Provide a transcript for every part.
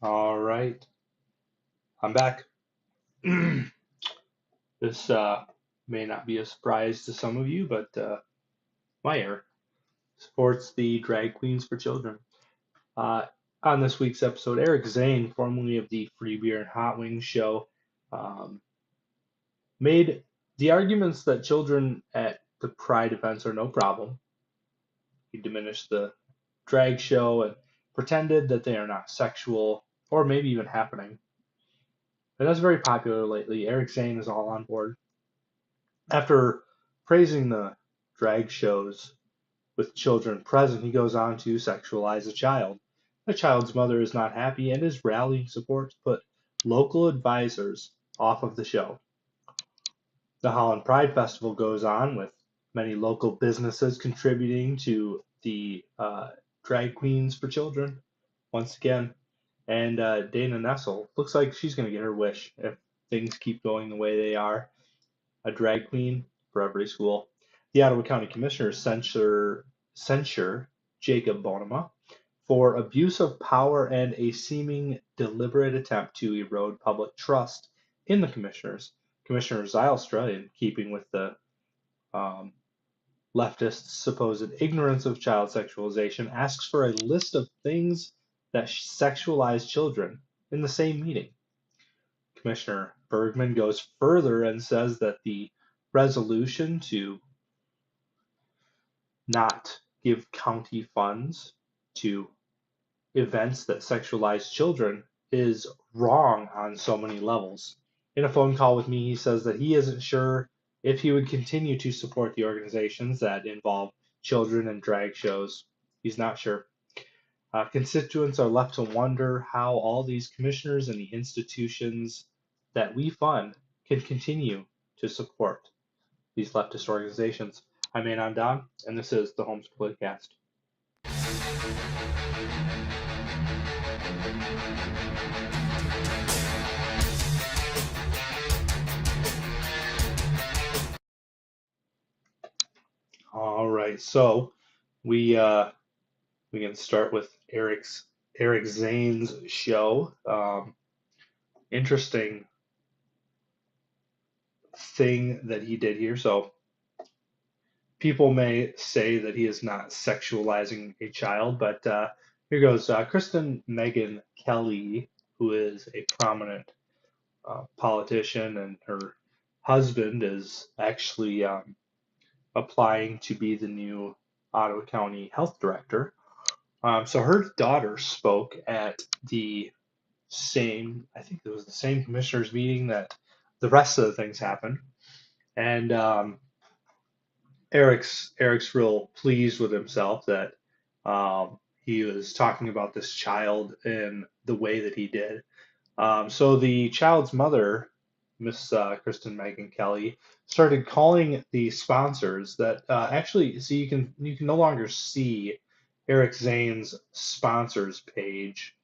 All right, I'm back. This may not be a surprise to some of you, but Meijer supports the Drag Queens for Children. Uh, on this week's episode, Eric Zane, formerly of the Free Beer and Hot Wings show, um, made the arguments that children at the Pride events are no problem. He diminished the drag show and pretended that they are not sexual or maybe even happening. And that's very popular lately. Eric Zane is all on board. After praising the drag shows with children present, he goes on to sexualize a child. The child's mother is not happy and is rallying support to put local advisors off of the show. The Holland Pride Festival goes on with many local businesses contributing to the Drag Queens for Children once again. And Dana Nessel looks like she's going to get her wish if things keep going the way they are. A drag queen for every school. The Ottawa County Commissioners censure Jacob Bonema for abuse of power and a seeming deliberate attempt to erode public trust in the commissioners. Commissioner Zylstra, in keeping with the leftists' supposed ignorance of child sexualization, asks for a list of things that sexualize children in the same meeting. Commissioner Bergman goes further and says that the resolution to not give county funds to events that sexualize children is wrong on so many levels. In a phone call with me, he says that he isn't sure if he would continue to support the organizations that involve children and drag shows. He's not sure. Constituents are left to wonder how all these commissioners and the institutions that we fund can continue to support these leftist organizations. I'm Anon Don, and this is the Holmes Politicast. All right, so we can start with Eric Zane's show. Interesting thing that he did here. So people may say that he is not sexualizing a child, but here goes. Kristen Megan Kelly, who is a prominent politician, and her husband is actually applying to be the new Ottawa County Health Director. So her daughter spoke at the I think it was the same commissioners meeting that the rest of the things happened. And Eric's real pleased with himself that he was talking about this child in the way that he did. So the child's mother, Miss Kristen Megan Kelly, started calling the sponsors that actually, so you can no longer see Eric Zane's sponsors page.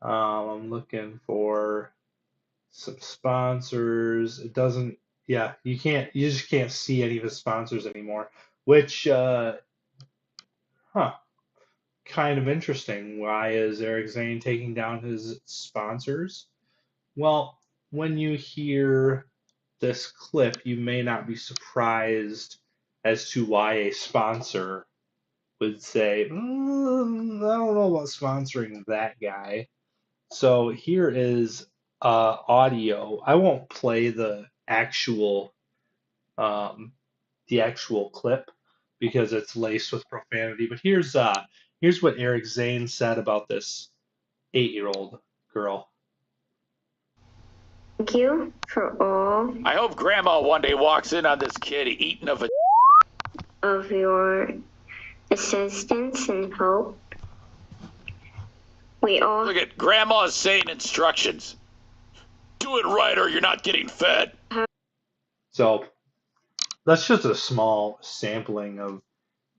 I'm looking for some sponsors. It doesn't, yeah, you just can't see any of his sponsors anymore, which, kind of interesting. Why is Eric Zane taking down his sponsors? Well, when you hear this clip, you may not be surprised as to why a sponsor would say, I don't know about sponsoring that guy. So here is audio. I won't play the actual clip because it's laced with profanity. But here's what Eric Zane said about this 8-year-old girl. Thank you for all I hope Grandma one day walks in on this kid eating of your assistance and hope. We all Look at Grandma's saying instructions. Do it right or you're not getting fed. So that's just a small sampling of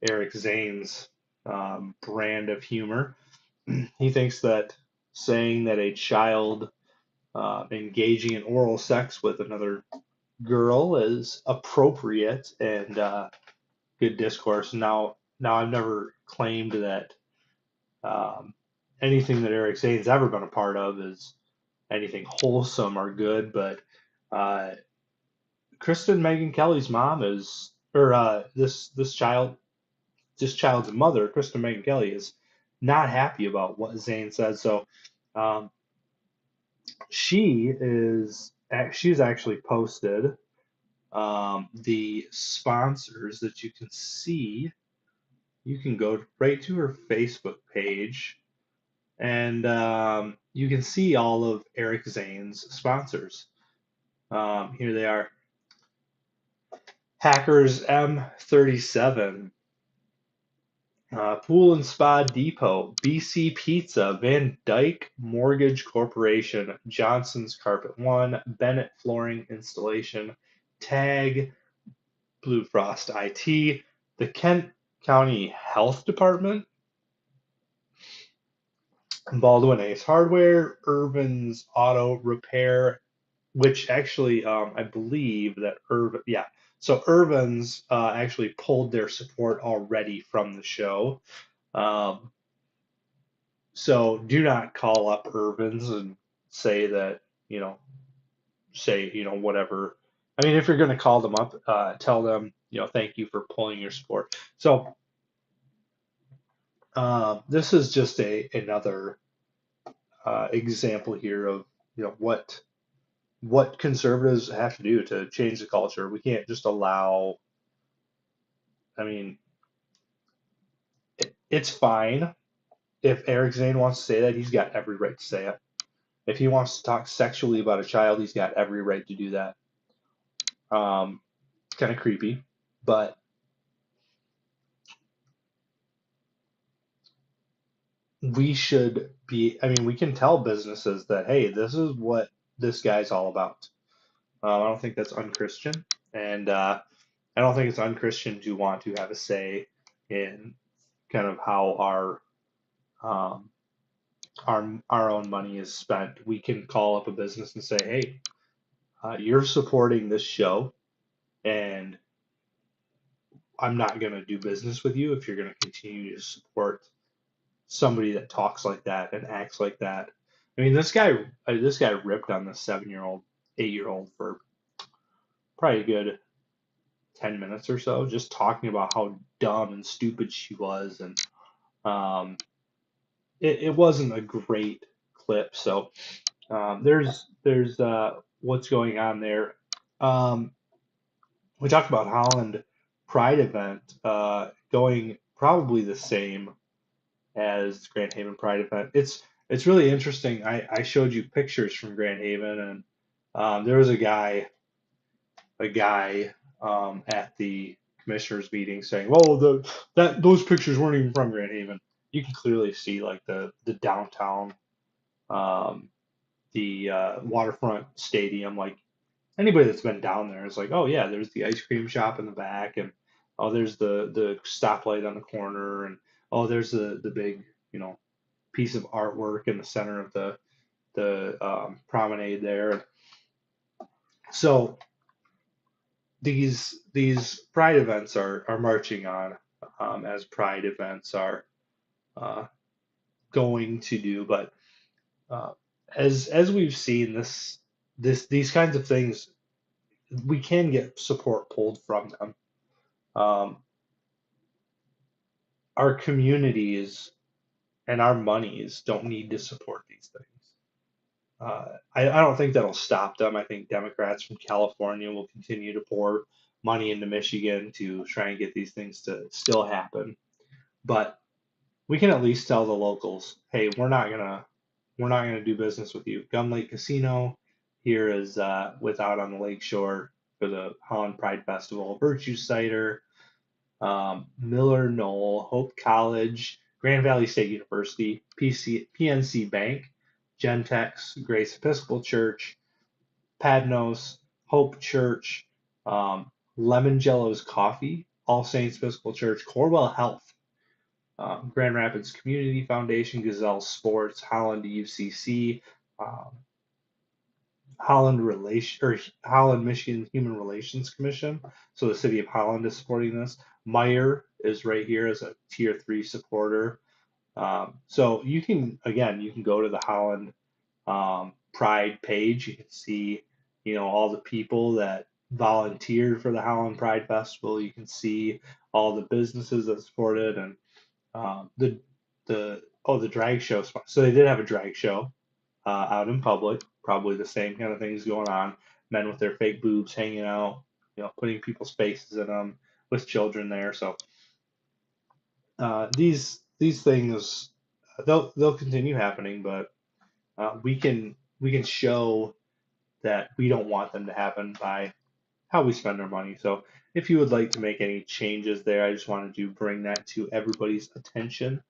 Eric Zane's brand of humor. He thinks that saying that a child engaging in oral sex with another girl is appropriate and good discourse. Now I've never claimed that anything that Eric Zane's ever been a part of is anything wholesome or good, but uh, Kristen Megan Kelly's mom is, or this child's mother, Kristen Megan Kelly, is not happy about what Zane says. So um, she's actually posted the sponsors that you can see. You can go right to her Facebook page, and you can see all of Eric Zane's sponsors. Here they are: Hackers M37, Pool and Spa Depot, BC Pizza, Van Dyke Mortgage Corporation, Johnson's Carpet One, Bennett Flooring Installation, Tag, Blue Frost IT, the Kent County Health Department, Baldwin Ace Hardware, Irvin's Auto Repair, which actually I believe that so Irvin's actually pulled their support already from the show. Um, so do not call up Irvin's and say that, whatever. I mean, if you're going to call them up, tell them, thank you for pulling your support. So this is just another example here of, what conservatives have to do to change the culture. We can't just allow. I mean, it's fine if Eric Zane wants to say that. He's got every right to say it. If he wants to talk sexually about a child, he's got every right to do that. It's kind of creepy, but we should be. I mean, we can tell businesses that, hey, this is what this guy's all about. I don't think that's unchristian, and I don't think it's unchristian to want to have a say in kind of how um, our own money is spent. We can call up a business and say, hey, you're supporting this show, and I'm not going to do business with you if you're going to continue to support somebody that talks like that and acts like that. I mean, this guy ripped on this 7-year-old, 8-year-old for probably a good 10 minutes or so, just talking about how dumb and stupid she was, and um, it wasn't a great clip. So there's what's going on there. Um, we talked about Holland Pride event going probably the same as Grand Haven Pride event. It's really interesting. I showed you pictures from Grand Haven, and there was a guy at the commissioners meeting saying, "Well, those pictures weren't even from Grand Haven." You can clearly see like the downtown, um, the waterfront stadium. Like anybody that's been down there is like, "Oh yeah, there's the ice cream shop in the back, and oh, there's the stoplight on the corner, and oh, there's the big piece of artwork in the center of the promenade there." So these pride events are marching on, as pride events are uh, going to do. But uh, as we've seen, these kinds of things, we can get support pulled from them. Um, our communities and our monies don't need to support these things. I don't think that'll stop them. I think Democrats from California will continue to pour money into Michigan to try and get these things to still happen. But we can at least tell the locals, hey, we're not gonna do business with you. Gun Lake Casino here is with out on the lake shore for the Holland Pride Festival. Virtue Cider, Miller Knoll, Hope College, Grand Valley State University, PNC Bank, Gentex, Grace Episcopal Church, Padnos, Hope Church, Lemon Jello's Coffee, All Saints Episcopal Church, Corwell Health, Grand Rapids Community Foundation, Gazelle Sports, Holland UCC, um, Holland Michigan Human Relations Commission. So the city of Holland is supporting this. Meijer is right here as a tier 3 supporter. So you can, again, you can go to the Holland Pride page. You can see, all the people that volunteered for the Holland Pride Festival. You can see all the businesses that supported, and the drag show. So they did have a drag show out in public. Probably the same kind of things going on. Men with their fake boobs hanging out, putting people's faces in them with children there. So these things they'll continue happening, but we can show that we don't want them to happen by how we spend our money. So if you would like to make any changes there, I just wanted to bring that to everybody's attention,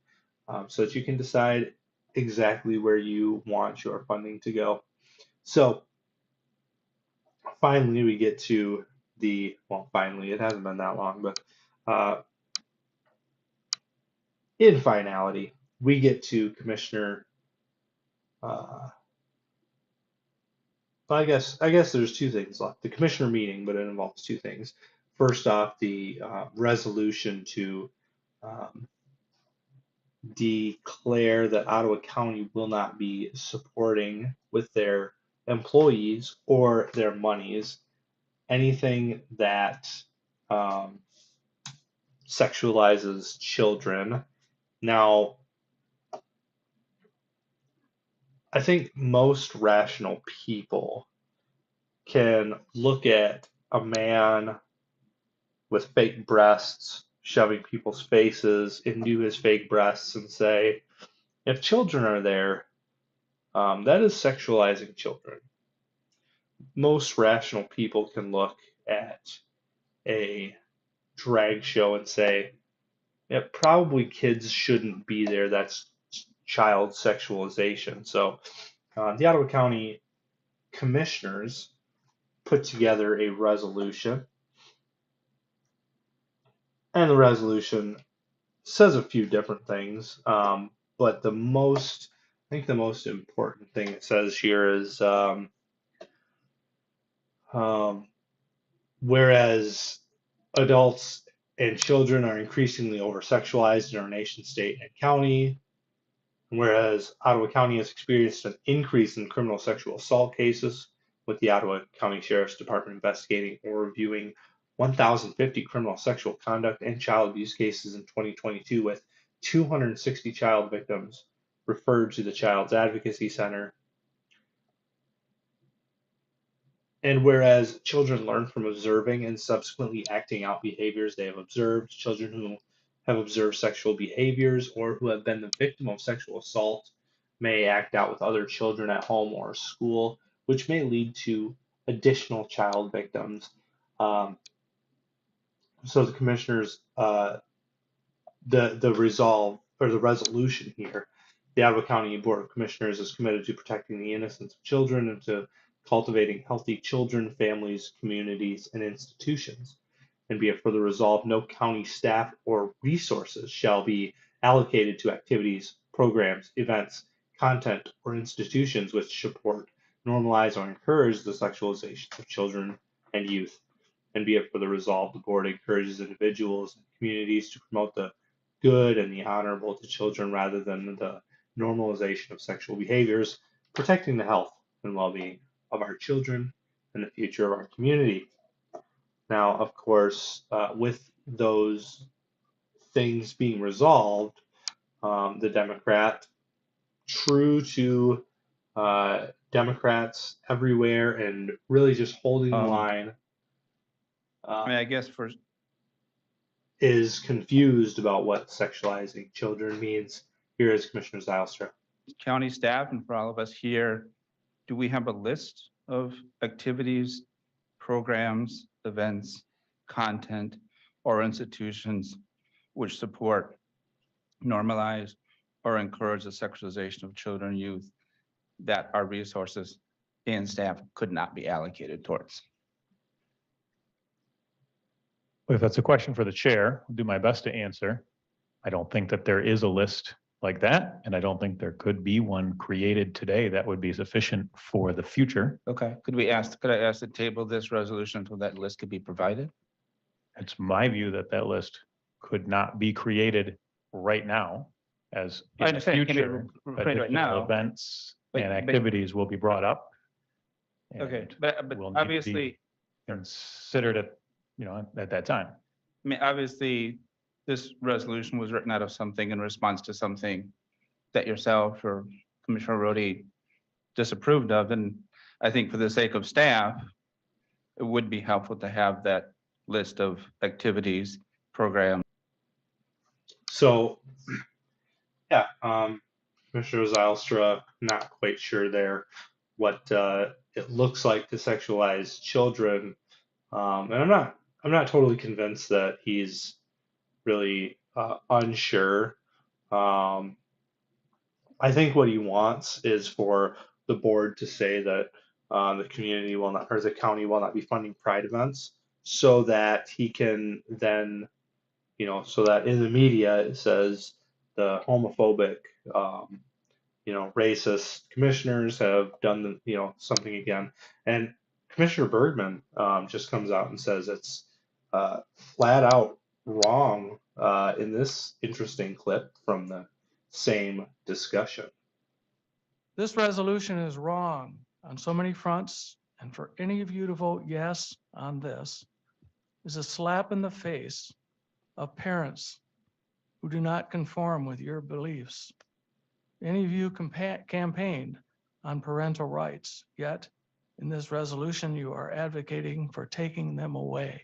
so that you can decide exactly where you want your funding to go. So finally, we get to finally, it hasn't been that long, but in finality, we get to Commissioner. I guess there's two things left. The commissioner meeting, but it involves two things. First off, the resolution to um, declare that Ottawa County will not be supporting with their employees or their monies anything that um, sexualizes children. Now, I think most rational people can look at a man with fake breasts shoving people's faces into his fake breasts and say, if children are there, that is sexualizing children. Most rational people can look at a drag show and say, yeah, probably kids shouldn't be there. That's child sexualization. So the Ottawa County Commissioners put together a resolution, and the resolution says a few different things, but I think the most important thing it says here is, um, whereas adults and children are increasingly over-sexualized in our nation, state, and county, whereas Ottawa County has experienced an increase in criminal sexual assault cases, with the Ottawa County Sheriff's Department investigating or reviewing 1,050 criminal sexual conduct and child abuse cases in 2022, with 260 child victims referred to the Child's Advocacy Center. And whereas children learn from observing and subsequently acting out behaviors they have observed, children who have observed sexual behaviors or who have been the victim of sexual assault may act out with other children at home or school, which may lead to additional child victims. Um, so the commissioners, the resolve or the resolution here, the Ottawa County Board of Commissioners is committed to protecting the innocence of children and to cultivating healthy children, families, communities, and institutions. And be it further resolved, no county staff or resources shall be allocated to activities, programs, events, content, or institutions which support, normalize, or encourage the sexualization of children and youth. And be it further resolved, the board encourages individuals and communities to promote the good and the honorable to children rather than the normalization of sexual behaviors, protecting the health and well-being of our children and the future of our community. Now, of course, with those things being resolved, the Democrat, true to Democrats everywhere and really just holding the line, I guess for is confused about what sexualizing children means. Here is Commissioner Zylstra. county staff and for all of us here, do we have a list of activities, programs, events, content, or institutions which support, normalize, or encourage the sexualization of children and youth that our resources and staff could not be allocated towards? If that's a question for the chair, I'll do my best to answer. I don't think that there is a list like that, and I don't think there could be one created today that would be sufficient for the future. Okay, could I ask to table this resolution until that list could be provided? It's my view that that list could not be created right now. as I in the understand it can be future, repeated right additional now. events But- and but- activities will be brought up. Okay, and but will need to be obviously, considered at that time. I mean, obviously, this resolution was written out of something in response to something that yourself or Commissioner Rhodey disapproved of, and I think for the sake of staff, it would be helpful to have that list of activities, programs. So, yeah, Commissioner Zylstra, not quite sure there what it looks like to sexualize children, and I'm not totally convinced that he's really unsure. Um, I think what he wants is for the board to say that the community will not, or the county will not be funding pride events, so that he can then, so that in the media it says the homophobic, um, racist commissioners have done something again. And Commissioner Bergman just comes out and says it's flat out wrong in this interesting clip from the same discussion. This resolution is wrong on so many fronts, and for any of you to vote yes on this is a slap in the face of parents who do not conform with your beliefs. Any of you campaigned on parental rights, yet in this resolution, you are advocating for taking them away.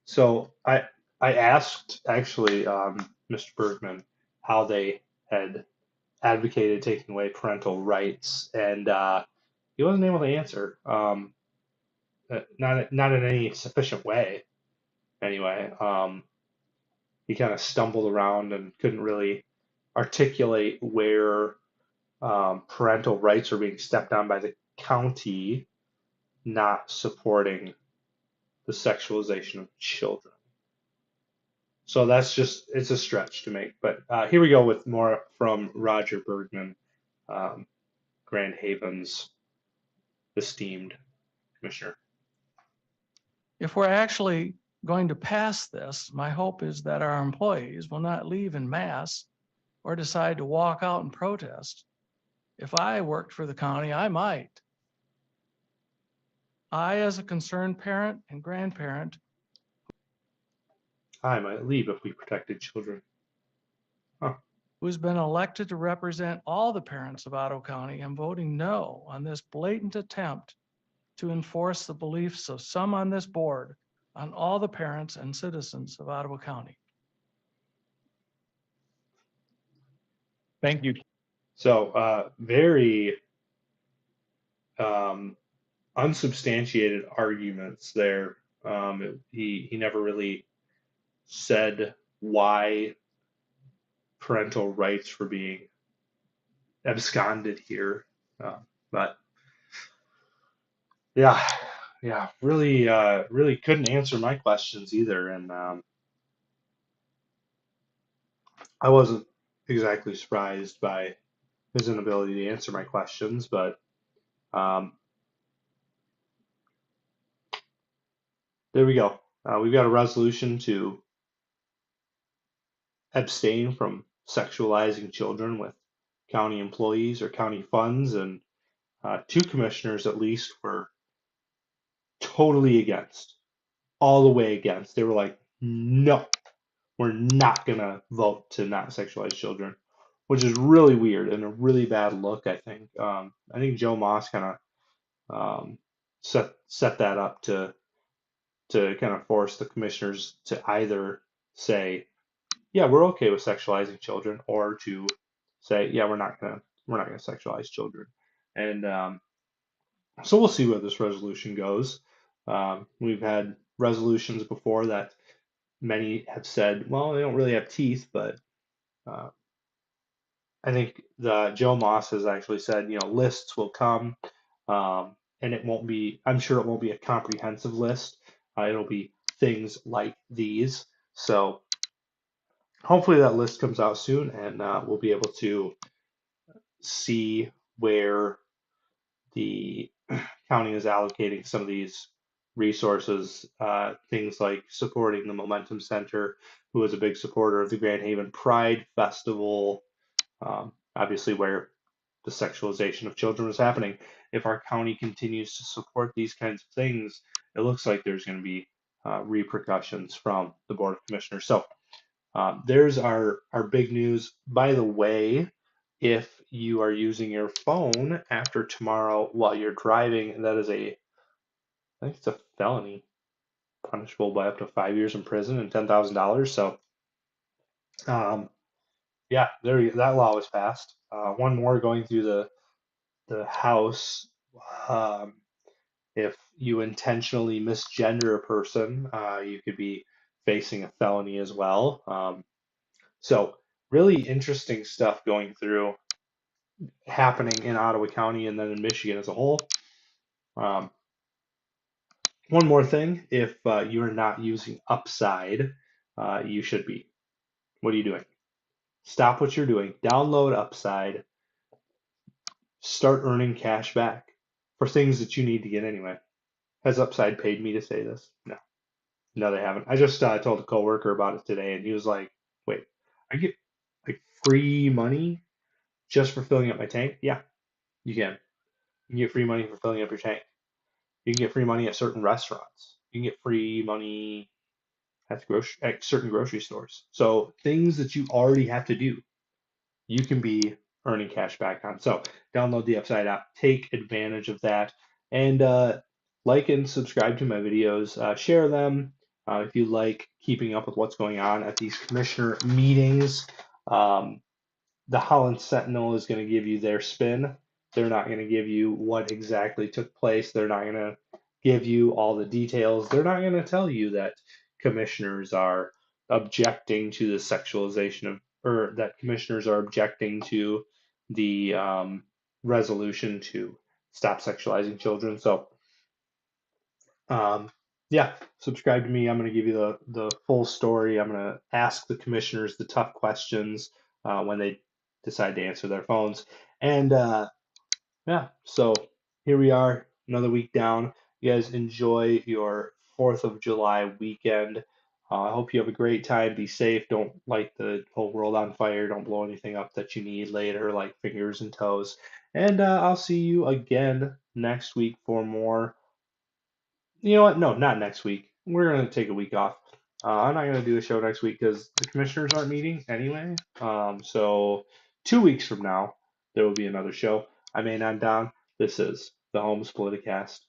So I asked actually Mr. Bergman how they had advocated taking away parental rights, and he wasn't able to answer. Not in any sufficient way. Anyway, he kind of stumbled around and couldn't really articulate where parental rights are being stepped on by the county not supporting the sexualization of children. So it's a stretch to make. But here we go with more from Roger Bergman, Grand Haven's esteemed commissioner. If we're actually going to pass this, my hope is that our employees will not leave in mass or decide to walk out and protest. If I worked for the county, I might. I, as a concerned parent and grandparent, I might leave if we protected children. who's been elected to represent all the parents of Ottawa County, am voting no on this blatant attempt to enforce the beliefs of some on this board on all the parents and citizens of Ottawa County. Thank you. So very unsubstantiated arguments there. He never really said why parental rights were being absconded here, but yeah, really couldn't answer my questions either, and I wasn't exactly surprised by his inability to answer my questions, but there we go. We've got a resolution to abstain from sexualizing children with county employees or county funds, and two commissioners at least were totally against, all the way against. They were like, no, we're not going to vote to not sexualize children, which is really weird and a really bad look, I think. I think Joe Moss kind of set that up to kind of force the commissioners to either say, yeah, we're okay with sexualizing children, or to say, yeah, we're not gonna sexualize children. And so we'll see where this resolution goes. We've had resolutions before that many have said, well, they don't really have teeth, but I think Joe Moss has actually said, lists will come, and it won't be, I'm sure it won't be a comprehensive list. It'll be things like these. So hopefully that list comes out soon, and we'll be able to see where the county is allocating some of these resources, things like supporting the Momentum Center, who was a big supporter of the Grand Haven Pride Festival, obviously where the sexualization of children was happening. If our county continues to support these kinds of things, it looks like there's going to be repercussions from the Board of Commissioners. So there's our big news. By the way, if you are using your phone after tomorrow while you're driving, that is I think it's a felony, punishable by up to 5 years in prison and $10,000. So, yeah, that law was passed. One more going through the House. Um, if you intentionally misgender a person, you could be facing a felony as well. So really interesting stuff going through, happening in Ottawa County and then in Michigan as a whole. Um, one more thing, if you are not using Upside, you should be. What are you doing? Stop what you're doing. Download Upside. Start earning cash back for things that you need to get anyway. Has Upside paid me to say this? No. No, they haven't. I just told a coworker about it today, and he was like, "Wait, I get like free money just for filling up my tank?" Yeah, you can. You can get free money for filling up your tank. You can get free money at certain restaurants. You can get free money at certain grocery stores. So things that you already have to do, you can be earning cash back on. So download the Upside app, take advantage of that, and like and subscribe to my videos. Share them if you like keeping up with what's going on at these commissioner meetings. Um, the Holland Sentinel is going to give you their spin. They're not going to give you what exactly took place. They're not going to give you all the details. They're not going to tell you that commissioners are objecting to the sexualization of, or that commissioners are objecting to the resolution to stop sexualizing children. So, yeah, subscribe to me. I'm going to give you the full story. I'm going to ask the commissioners the tough questions when they decide to answer their phones. And yeah, so here we are, another week down. You guys enjoy your 4th of July weekend. I hope you have a great time. Be safe. Don't light the whole world on fire. Don't blow anything up that you need later, like fingers and toes. And I'll see you again next week for more. You know what? No, not next week. We're going to take a week off. I'm not going to do a show next week because the commissioners aren't meeting anyway. So 2 weeks from now, there will be another show. I'm Anon Don. This is the Homes Politicast.